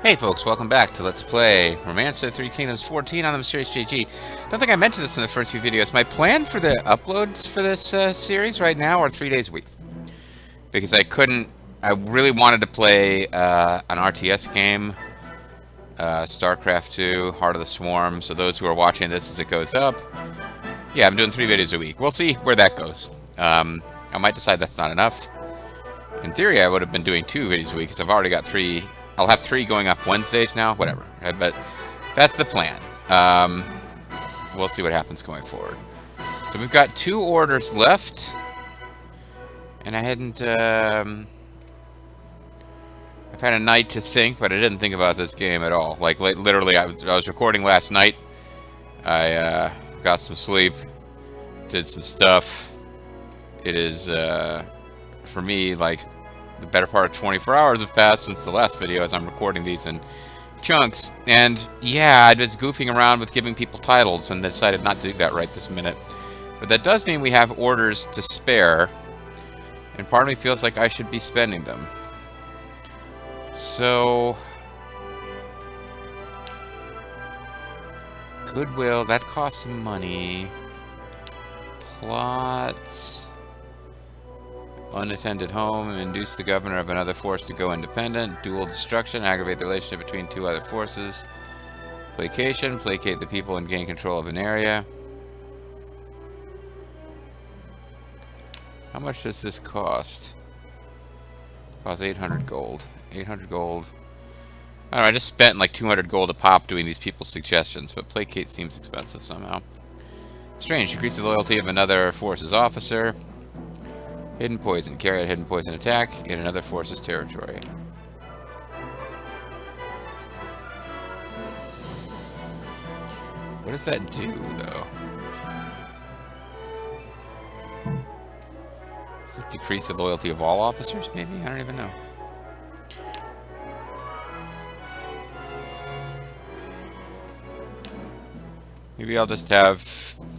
Hey folks, welcome back to Let's Play Romancer 3 Kingdoms 14 on the Mysterious JG. Don't think I mentioned this in the first few videos. My plan for the uploads for this series right now are 3 days a week. Because I really wanted to play an RTS game, StarCraft 2, Heart of the Swarm, so those who are watching this as it goes up, yeah, I'm doing 3 videos a week. We'll see where that goes. I might decide that's not enough. In theory, I would have been doing 2 videos a week, because I've already got 3... I'll have 3 going up Wednesdays now, whatever. But that's the plan. We'll see what happens going forward. So we've got 2 orders left. And I hadn't... I've had a night to think, but I didn't think about this game at all. Like literally, I was recording last night. I got some sleep. Did some stuff. It is, for me, like... the better part of 24 hours have passed since the last video, as I'm recording these in chunks. And yeah, I was goofing around with giving people titles and decided not to do that right this minute. But that does mean we have orders to spare, and part of me feels like I should be spending them. So... Goodwill, that costs some money. Plots... Unattended home, induce the governor of another force to go independent. Dual destruction, aggravate the relationship between 2 other forces. Placation, placate the people and gain control of an area. How much does this cost? Costs 800 gold. 800 gold. I don't know, I just spent like 200 gold a pop doing these people's suggestions, but placate seems expensive somehow. Strange, increase the loyalty of another force's officer. Hidden poison. Carry out hidden poison attack in another force's territory. What does that do, though? Does it decrease the loyalty of all officers, maybe? I don't even know. Maybe I'll just have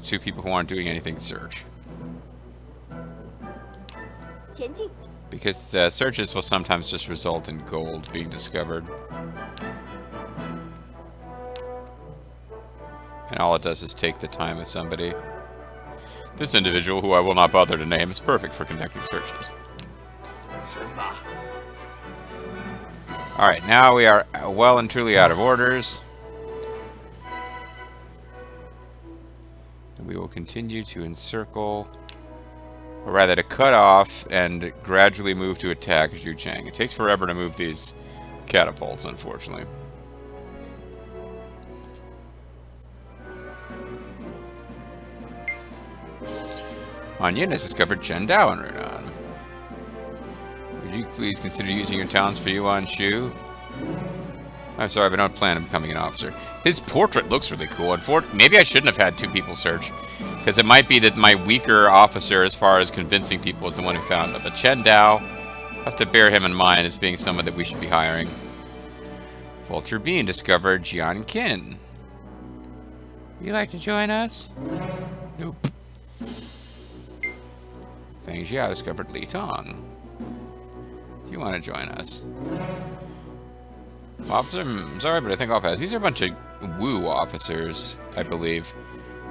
2 people who aren't doing anything search. Because searches will sometimes just result in gold being discovered. And all it does is take the time of somebody. This individual, who I will not bother to name, is perfect for conducting searches. Alright, now we are well and truly out of orders. And we will continue to encircle... or rather, to cut off and gradually move to attack Xuchang. It takes forever to move these catapults, unfortunately. Onion has discovered Chen Dao in Runan. Would you please consider using your talents for Yuan Shu? I'm sorry, but I don't plan on becoming an officer. His portrait looks really cool. Maybe I shouldn't have had 2 people search. Because it might be that my weaker officer, as far as convincing people, is the one who found it. But Chen Dao, I have to bear him in mind as being someone that we should be hiring. Vulture Bean discovered Jian Qin. Would you like to join us? Nope. Feng Jia discovered Li Tong. Do you want to join us? Officer, I'm sorry, but I think I'll pass. These are a bunch of Wu officers, I believe.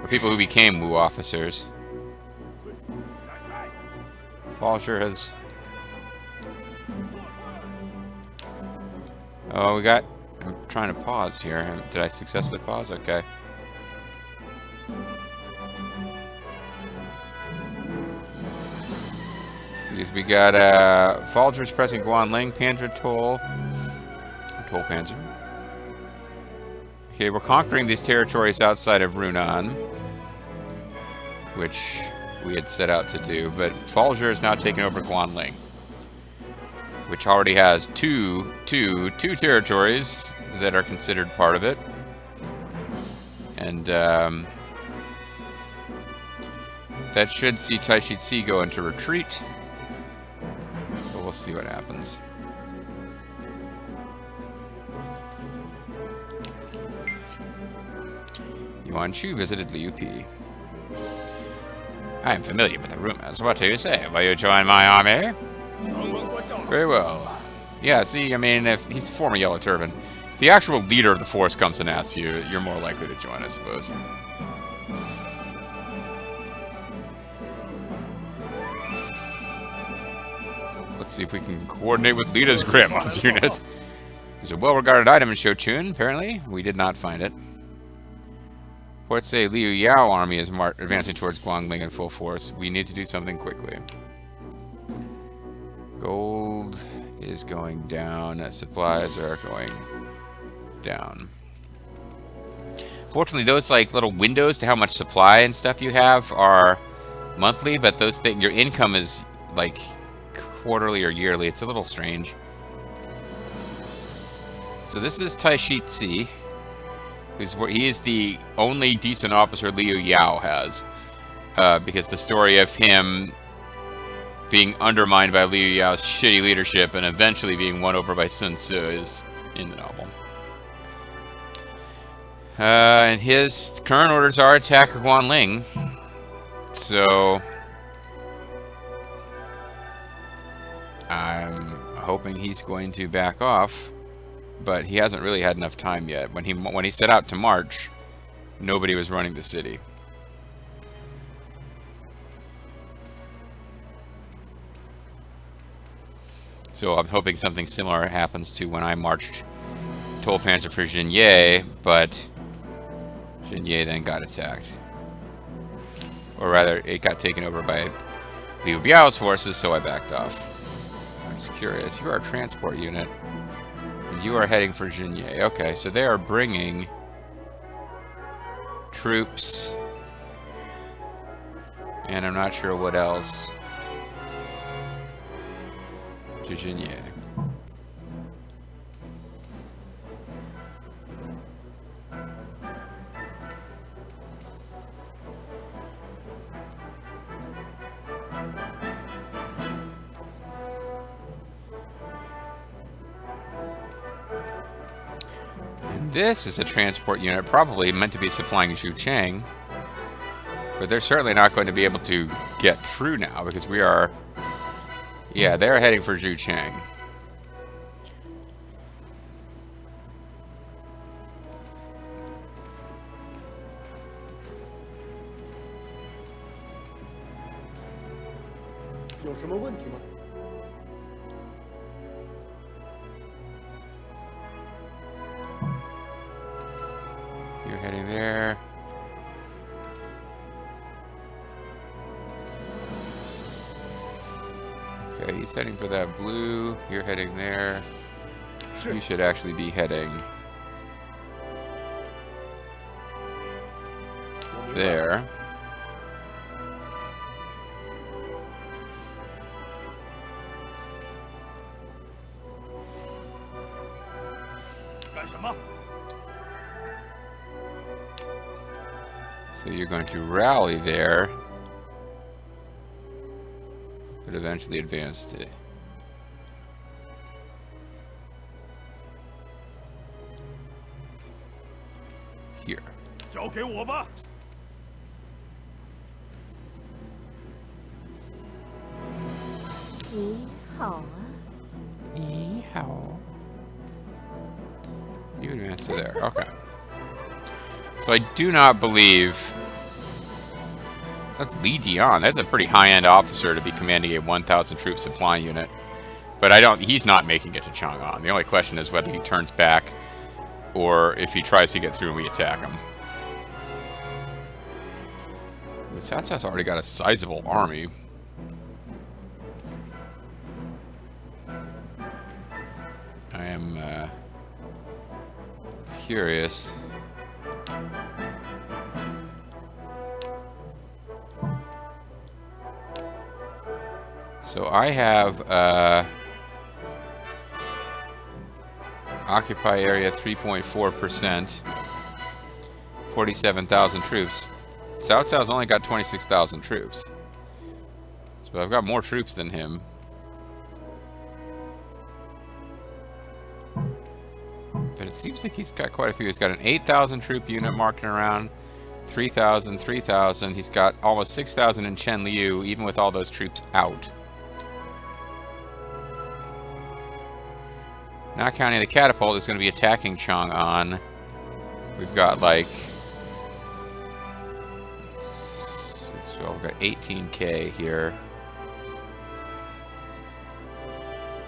Or people who became Wu officers. Falsher has... Oh, we got... I'm trying to pause here. Did I successfully pause? Okay. Because we got, Falcher's pressing Guanling, Panzer Toll. Toll Panzer. Okay, we're conquering these territories outside of Runan, which we had set out to do, but Falger is now taking over Guanling, which already has two territories that are considered part of it. And that should see Taishi Ci go into retreat, but we'll see what happens. Yuan Shu visited Liu Pi. I am familiar with the rumors. What do you say? Will you join my army? Very well. Yeah, see, I mean, if he's a former Yellow Turban. the actual leader of the force comes and asks you, you're more likely to join, I suppose. Let's see if we can coordinate with Lita's grandma's unit. There's a well-regarded item in Xuchang, apparently. We did not find it. Reports say Liu Yao army is advancing towards Guangling in full force. We need to do something quickly. Gold is going down. Supplies are going down. Fortunately, those like little windows to how much supply and stuff you have are monthly, but those things, your income is like quarterly or yearly. It's a little strange. So this is Tai Shi Tzi, he is the only decent officer Liu Yao has, because the story of him being undermined by Liu Yao's shitty leadership and eventually being won over by Sun Tzu is in the novel. And his current orders are attack Guanling. So I'm hoping he's going to back off, but he hasn't really had enough time yet. When he set out to march, nobody was running the city. So I'm hoping something similar happens to when I marched Toll Panzer for Jinye, but Jinye then got attacked. Or rather, it got taken over by Liu Biao's forces, so I backed off. I'm just curious. You are a transport unit, and you are heading for Jinye. Okay, so they are bringing troops, and I'm not sure what else, to Jinye. And this is a transport unit, probably meant to be supplying Xuchang, but they're certainly not going to be able to get through now because we are. Yeah, they're heading for Xuchang. You're heading there. Okay, he's heading for that blue. You're heading there. Sure. You should actually be heading there. So you're going to rally there, but eventually advance to here. You advance to there. Okay. So I do not believe that's Li Dian. That's a pretty high-end officer to be commanding a 1,000 troop supply unit. But he's not making it to Chang'an. The only question is whether he turns back or if he tries to get through and we attack him. The Cao Cao's already got a sizable army. I am curious. So I have occupy area 3.4%, 47,000 troops. Cao Cao's only got 26,000 troops. So I've got more troops than him. But it seems like he's got quite a few. He's got an 8,000 troop unit marking around, 3,000, 3,000. He's got almost 6,000 in Chenliu, even with all those troops out. Not counting the catapult is going to be attacking Chang'an. We've got like... So we've got 18k here.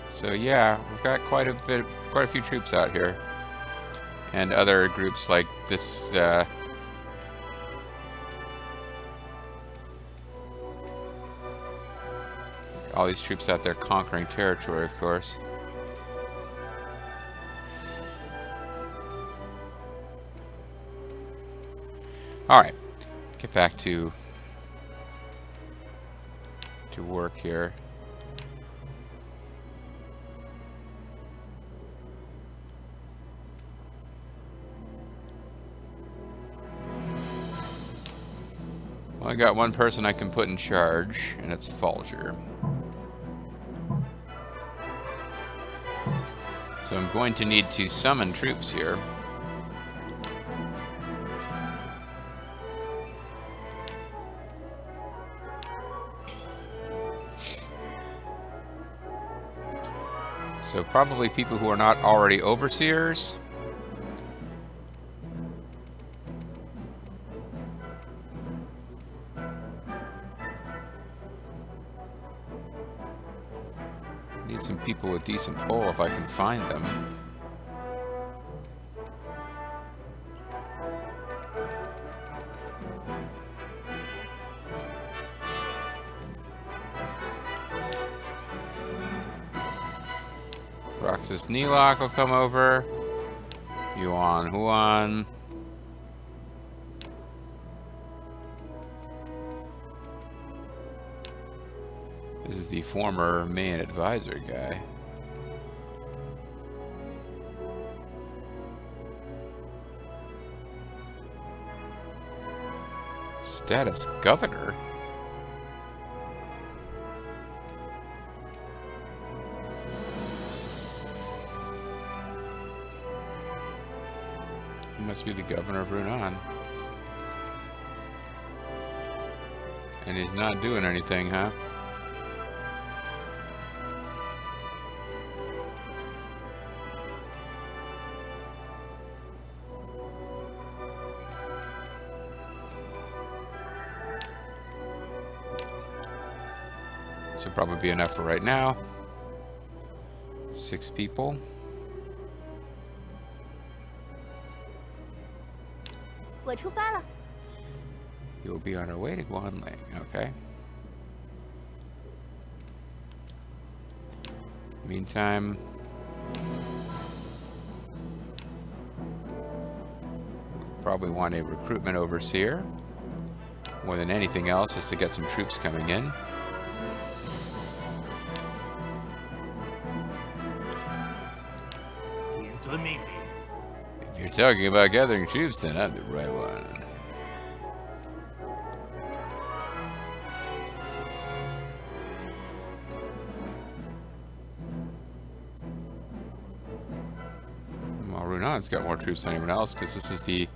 So yeah, we've got quite a few troops out here. And other groups like this, all these troops out there conquering territory, of course. Alright, get back to work here. Well, I got one person I can put in charge, and it's Folger. So I'm going to need to summon troops here. So probably people who are not already overseers. Need some people with decent pull if I can find them. Roxas Nilok will come over. Yuan Huan. This is the former main advisor guy. Status governor? He must be the governor of Runan. And he's not doing anything, huh? So probably be enough for right now. 6 people. You'll be on our way to Guanling. Okay. Meantime, we probably want a recruitment overseer more than anything else, just to get some troops coming in. If you're talking about gathering troops, then I'm the right one. Well, Runan's got more troops than anyone else, because this is the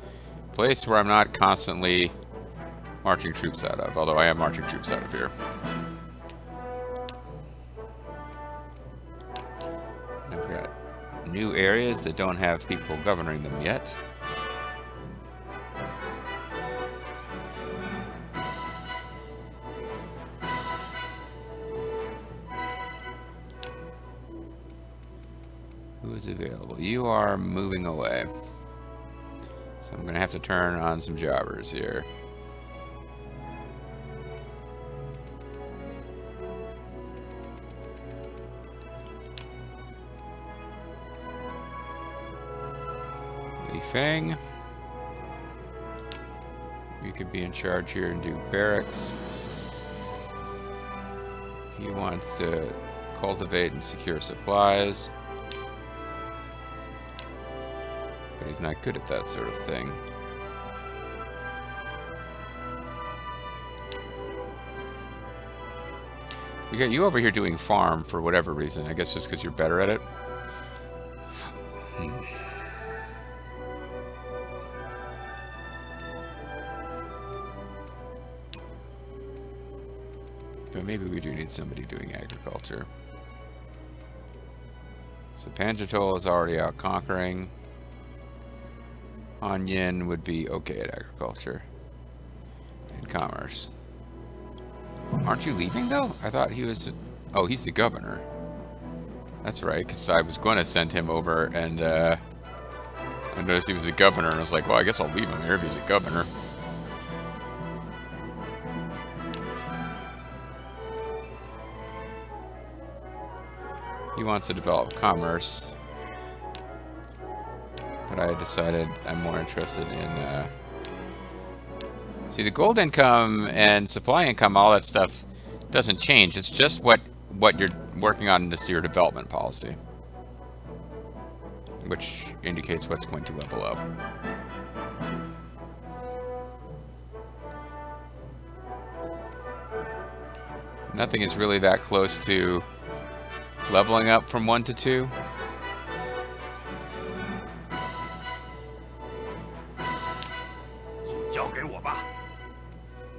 place where I'm not constantly marching troops out of, although I am marching troops out of here. And I've got new areas that don't have people governing them yet. Who is available? You are moving away. So I'm going to have to turn on some jobbers here. Feng, you could be in charge here and do barracks. He wants to cultivate and secure supplies, but he's not good at that sort of thing. We got you over here doing farm for whatever reason. I guess just because you're better at it. But maybe we do need somebody doing agriculture. So Panjatol is already out conquering. Hanyin would be okay at agriculture and commerce. Aren't you leaving though? I thought he was... Oh, he's the governor. That's right, because I was going to send him over and I noticed he was a governor and I was like, well, I guess I'll leave him here if he's a governor. He wants to develop commerce. But I decided I'm more interested in... See, the gold income and supply income, all that stuff doesn't change. It's just what you're working on in this your development policy. Which indicates what's going to level up. Nothing is really that close to leveling up from 1 to 2.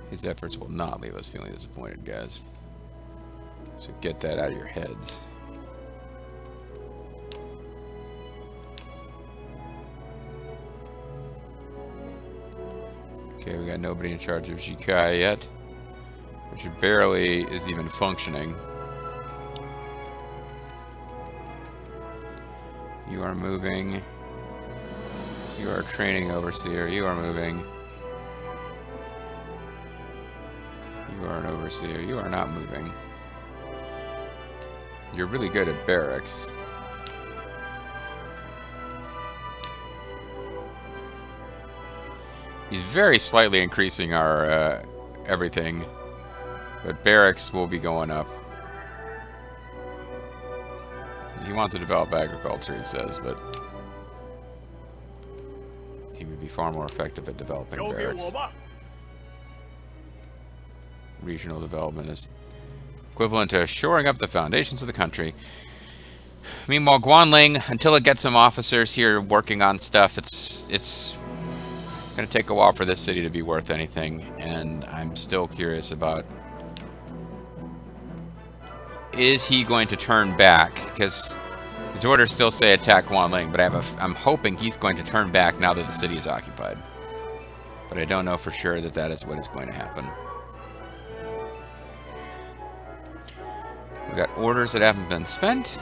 His efforts will not leave us feeling disappointed, guys. So get that out of your heads. Okay, we got nobody in charge of Shikai yet, which barely is even functioning. You are moving. You are training overseer. You are moving. You are an overseer. You are not moving. You're really good at barracks. He's very slightly increasing our everything, but barracks will be going up. He wants to develop agriculture, he says, but he would be far more effective at developing barracks. Regional development is equivalent to shoring up the foundations of the country. Meanwhile, Guanling, until it gets some officers here working on stuff, it's going to take a while for this city to be worth anything, and I'm still curious about, is he going to turn back? Because his orders still say attack Guanling, but I'm hoping he's going to turn back now that the city is occupied. But I don't know for sure that that is what is going to happen. We got orders that haven't been spent.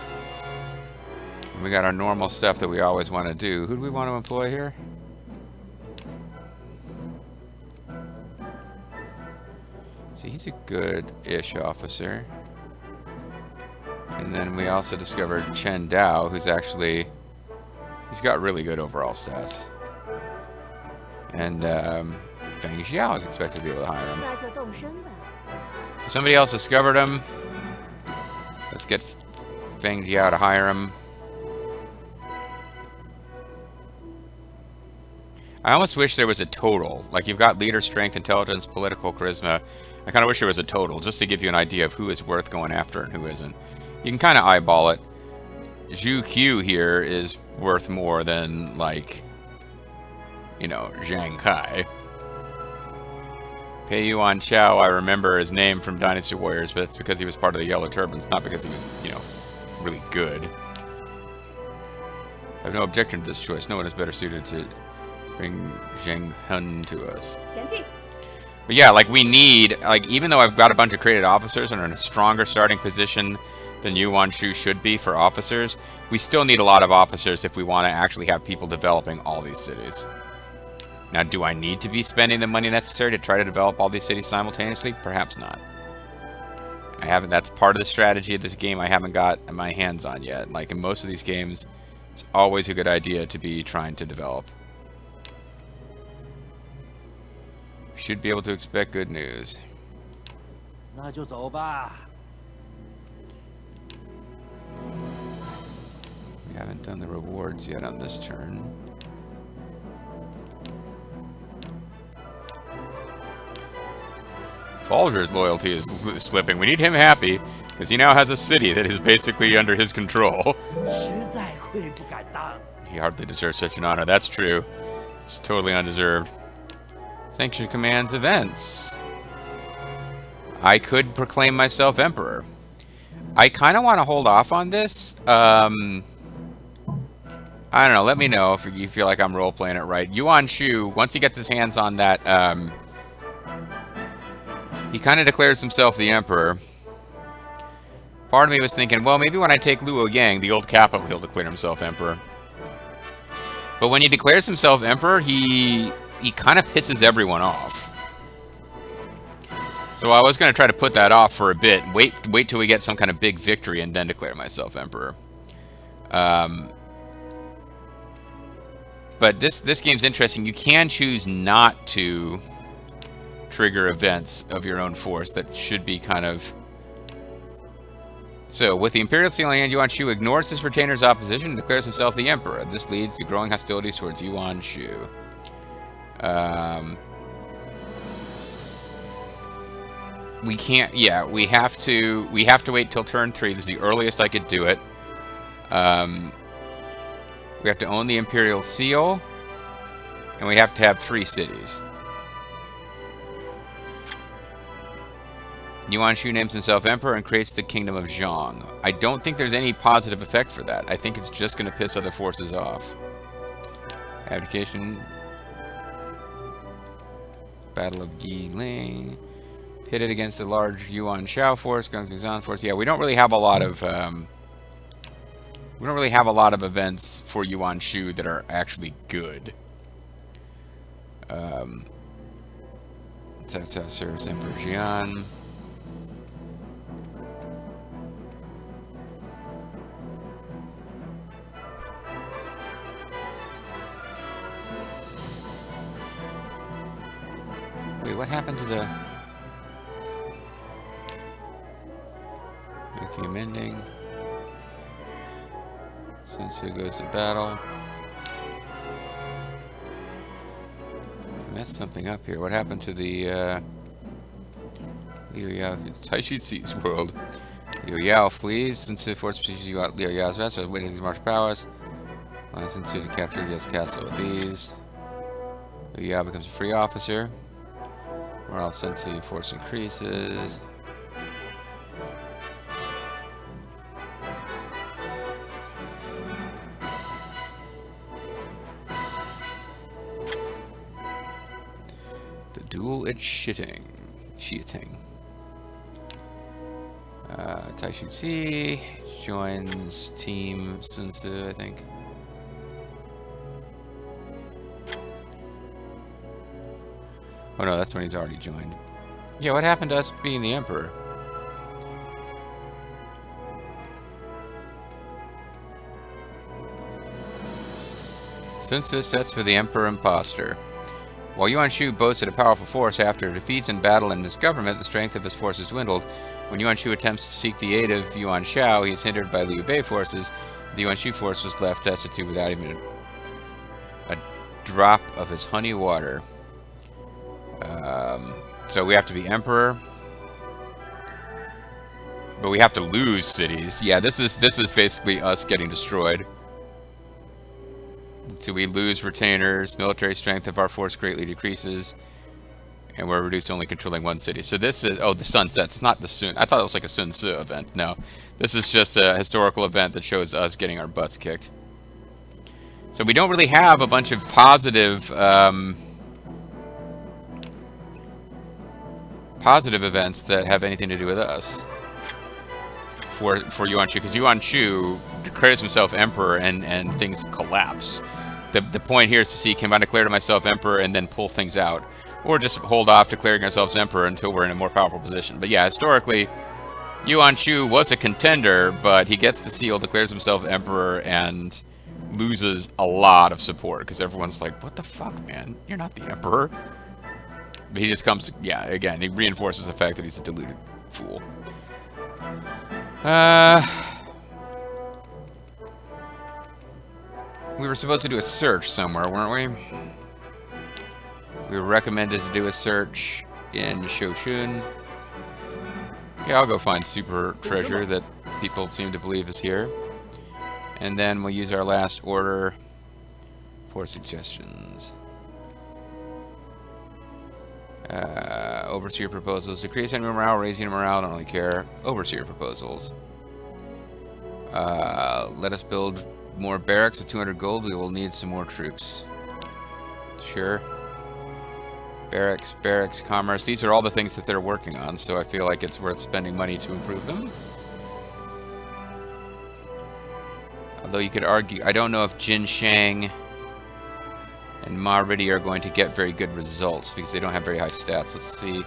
And we got our normal stuff that we always want to do. Who do we want to employ here? See, he's a good-ish officer. And then we also discovered Chen Dao, who's actually... He's got really good overall stats. And Feng Xiao is expected to be able to hire him. So somebody else discovered him. Let's get Feng Xiao to hire him. I almost wish there was a total. Like, you've got leader, strength, intelligence, political, charisma. I kind of wish there was a total, just to give you an idea of who is worth going after and who isn't. You can kind of eyeball it. Zhu Q here is worth more than, like, you know, Zhang Kai. Pei Yuan Chao, I remember his name from Dynasty Warriors, but it's because he was part of the Yellow Turbans, not because he was, you know, really good. I have no objection to this choice. No one is better suited to bring Zheng Hun to us. But yeah, like, we need, like, even though I've got a bunch of created officers and are in a stronger starting position than Yuan Shu should be for officers, we still need a lot of officers if we want to actually have people developing all these cities. Now, do I need to be spending the money necessary to try to develop all these cities simultaneously? Perhaps not. I haven't, that's part of the strategy of this game I haven't got my hands on yet. Like, in most of these games, it's always a good idea to be trying to develop. We should be able to expect good news. We haven't done the rewards yet on this turn. Folger's loyalty is slipping. We need him happy, because he now has a city that is basically under his control. He hardly deserves such an honor. That's true. It's totally undeserved. Sanction commands events. I could proclaim myself emperor. I kind of want to hold off on this. I don't know. Let me know if you feel like I'm role playing it right. Yuan Shu, once he gets his hands on that, he kind of declares himself the emperor. Part of me was thinking, well, maybe when I take Luoyang, the old capital, he'll declare himself emperor. But when he declares himself emperor, he kind of pisses everyone off. So I was going to try to put that off for a bit. Wait till we get some kind of big victory and then declare myself emperor. But this game's interesting. You can choose not to trigger events of your own force that should be kind of... So, with the Imperial Seal in hand, Yuan Shu ignores his retainer's opposition and declares himself the Emperor. This leads to growing hostilities towards Yuan Shu. We can't... Yeah, we have to wait till turn 3. This is the earliest I could do it. We have to own the Imperial Seal, and we have to have 3 cities. Yuan Shu names himself Emperor and creates the Kingdom of Zhang. I don't think there's any positive effect for that. I think it's just going to piss other forces off. Abdication. Battle of Yiling. Pitted against the large Yuan Shao force, Gongsu Zan force. Yeah, we don't really have a lot of... we don't really have a lot of events for Yuan Shu that are actually good. That's how serves Emperor Jian. Wait, what happened to the... UK mending. Sensei goes to battle. I messed something up here. What happened to the Liu Yao Taishu Ci's world? Liu Yao flees. Sensei forces Liu Yao's vessels, waiting his march prowess. Sensei to capture Liu's castle with these. Liu Yao becomes a free officer. Morale Sensei force increases. Duel at Shitting. Taishu Ci joins Team Sun Tzu, I think. Oh no, that's when he's already joined. Yeah, what happened to us being the Emperor? Sun Tzu sets for the Emperor Imposter. While Yuan Shu boasted a powerful force after defeats in battle and misgovernment, the strength of his forces dwindled. When Yuan Shu attempts to seek the aid of Yuan Shao, he is hindered by Liu Bei forces. The Yuan Shu force was left destitute without even a drop of his honey water. So we have to be Emperor. But we have to lose cities. Yeah, this is basically us getting destroyed. So we lose retainers, military strength of our force greatly decreases, and we're reduced to only controlling 1 city. So this is, oh, the sun sets. It's not the Sun. I thought it was like a Sun Tzu event. No, this is just a historical event that shows us getting our butts kicked. So we don't really have a bunch of positive, positive events that have anything to do with us for Yuan Shu, because Yuan Shu declares himself emperor and things collapse. The point here is to see, can I declare to myself emperor and then pull things out, or just hold off declaring ourselves emperor until we're in a more powerful position. But yeah, historically, Yuan Shu was a contender, but he gets the seal, declares himself emperor, and loses a lot of support because everyone's like, what the fuck, man? You're not the emperor. But he just comes, yeah, again, he reinforces the fact that he's a deluded fool. We were supposed to do a search somewhere, weren't we? We were recommended to do a search in Xuchang. Yeah, I'll go find super treasure that people seem to believe is here. And then we'll use our last order for suggestions. Overseer proposals. Decrease enemy morale, raising morale, don't really care. Overseer proposals. Let us build more barracks with 200 gold. We will need some more troops. Sure. Barracks, barracks, commerce. These are all the things that they're working on, so I feel like it's worth spending money to improve them. Although you could argue, I don't know if Jinshang and Maridi are going to get very good results because they don't have very high stats. Let's see.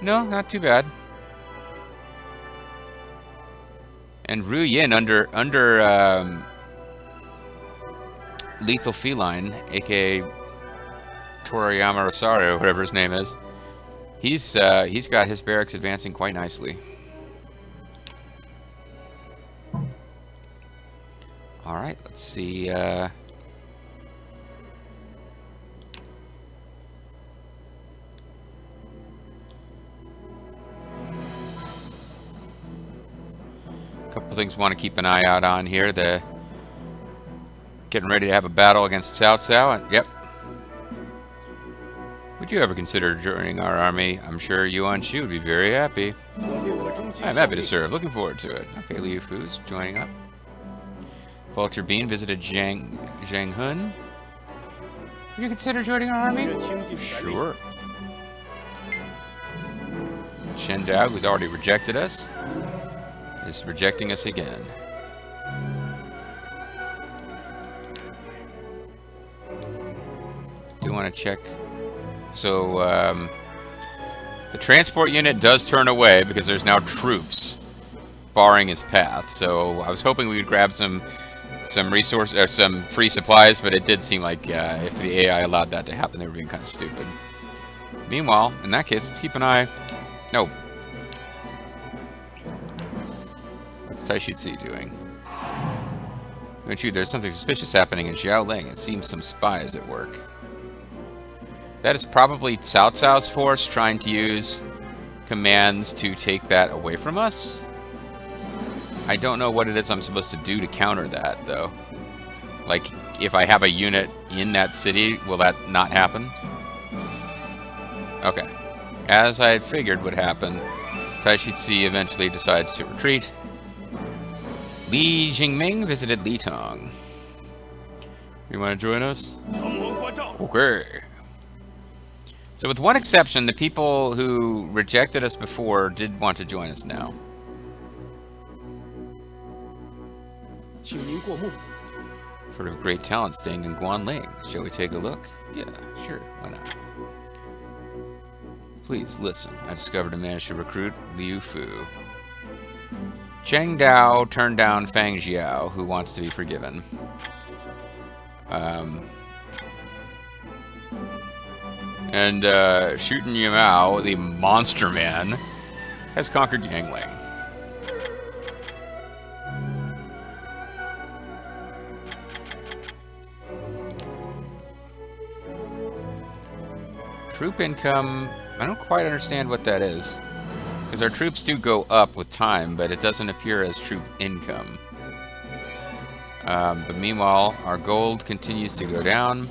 No, not too bad. And Ru Yin under Lethal Feline, aka Toriyama Rosario, whatever his name is, he's got his barracks advancing quite nicely. All right, let's see. A couple things we want to keep an eye out on here. The getting ready to have a battle against Cao Cao. Yep. Would you ever consider joining our army? I'm sure Yuan Shu would be very happy. I'm happy to serve. Looking forward to it. Okay, Liu Fu's joining up. Vulture Bean visited Zhang Hun. Would you consider joining our army? Sure. Shen Dao, who's already rejected us, is rejecting us again. Do want to check. So, the transport unit does turn away because there's now troops barring his path. So I was hoping we would grab some resource or some free supplies, but it did seem like if the AI allowed that to happen, they were being kind of stupid. Meanwhile, in that case, let's keep an eye. No. What's Taishitsi doing? There's something suspicious happening in Xiaoling. It seems some spy is at work. That is probably Cao Cao's force trying to use commands to take that away from us. I don't know what it is I'm supposed to do to counter that, though. Like, if I have a unit in that city, will that not happen? Okay. As I had figured would happen, Taishitsi eventually decides to retreat. Li Jingming visited Litong. You want to join us? Okay. So with one exception, the people who rejected us before did want to join us now. Sort of great talent staying in Guanling. Shall we take a look? Yeah, sure, why not? Please listen. I discovered and managed to recruit Liu Fu. Cheng Dao turned down Fang Jiao, who wants to be forgiven. And Shootin' Yamao, the monster man, has conquered Yangling. Troop income, I don't quite understand what that is. Because our troops do go up with time, but it doesn't appear as troop income. But meanwhile, our gold continues to go down.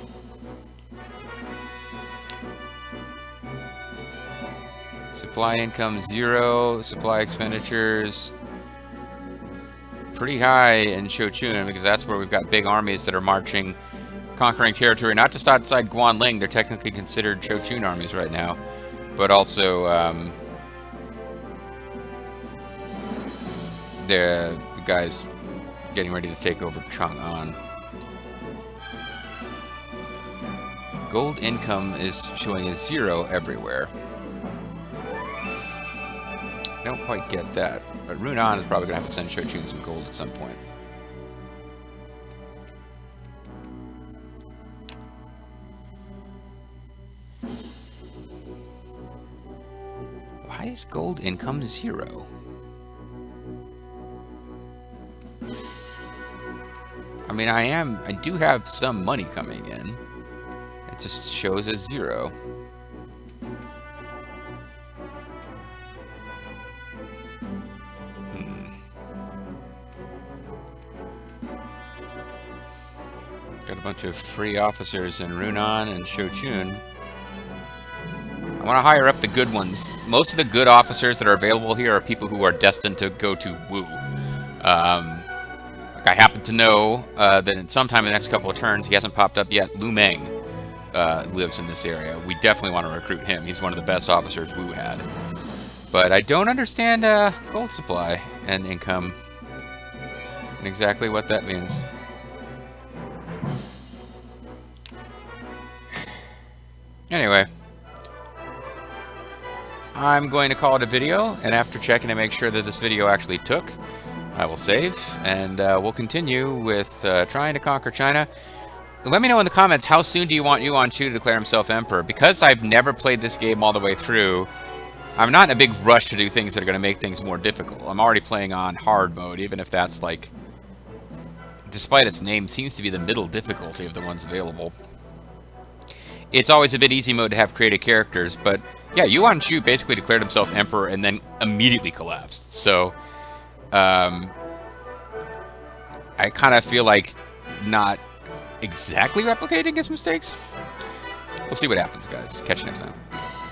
Supply income 0, supply expenditures pretty high in Xuchang because that's where we've got big armies that are marching, conquering territory, not just outside Guanling. They're technically considered Xuchang armies right now, but also the guys getting ready to take over Chang'an. Gold income is showing a 0 everywhere. I don't quite get that, but Runan is probably going to have to send Xuchang some gold at some point. Why is gold income 0? I mean, I do have some money coming in. It just shows as 0. Got a bunch of free officers in Runan and Xuchang. I want to hire up the good ones. Most of the good officers that are available here are people who are destined to go to Wu. Like I happen to know that in sometime in the next couple of turns, he hasn't popped up yet, Lu Meng lives in this area. We definitely want to recruit him. He's one of the best officers Wu had. But I don't understand gold supply and income and exactly what that means. Anyway, I'm going to call it a video, and after checking to make sure that this video actually took, I will save, and we'll continue with trying to conquer China. Let me know in the comments, how soon do you want Yuan Shu to declare himself emperor? Because I've never played this game all the way through, I'm not in a big rush to do things that are going to make things more difficult. I'm already playing on hard mode, even if that's like, despite its name, seems to be the middle difficulty of the ones available. It's always a bit easy mode to have creative characters, but yeah, Yuan Shu basically declared himself emperor and then immediately collapsed. So, I kind of feel like not exactly replicating his mistakes. We'll see what happens, guys. Catch you next time.